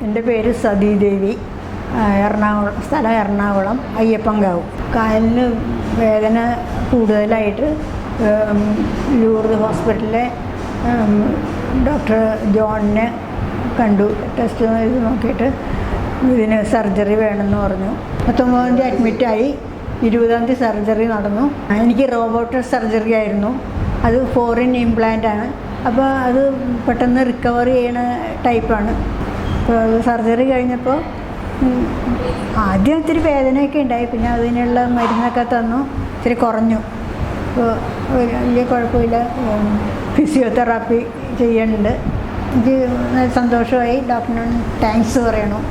എൻ്റെ പേര് സതീദേവി. സ്ഥലം എറണാകുളം അയ്യപ്പൻകാവ്. കാലിന് വേദന കൂടുതലായിട്ട് ലൂർദ് ഹോസ്പിറ്റലിലെ ഡോക്ടർ ജോണിനെ കണ്ടു. ടെസ്റ്റ് ചെയ്ത് നോക്കിയിട്ട് ഇതിന് സർജറി വേണമെന്ന് പറഞ്ഞു. 19-ാം തീയതി അഡ്മിറ്റായി. 20-ാം തീയതി സർജറി നടന്നു. എനിക്ക് റോബോട്ട് സർജറി ആയിരുന്നു. അത് ഫോറിൻ ഇംപ്ലാന്റാണ്. അപ്പോൾ അത് പെട്ടെന്ന് റിക്കവർ ചെയ്യണ ടൈപ്പാണ്. അപ്പോൾ അത് സർജറി കഴിഞ്ഞപ്പോൾ ആദ്യം ഇത്തിരി വേദനയൊക്കെ ഉണ്ടായി. പിന്നെ അതിനുള്ള മരുന്നൊക്കെ തന്നു. ഇത്തിരി കുറഞ്ഞു. അപ്പോൾ വലിയ കുഴപ്പമില്ല. ഫിസിയോതെറാപ്പി ചെയ്യുന്നുണ്ട്. എനിക്ക് സന്തോഷമായി. ഡോക്ടറിന് താങ്ക്സ് പറയണം.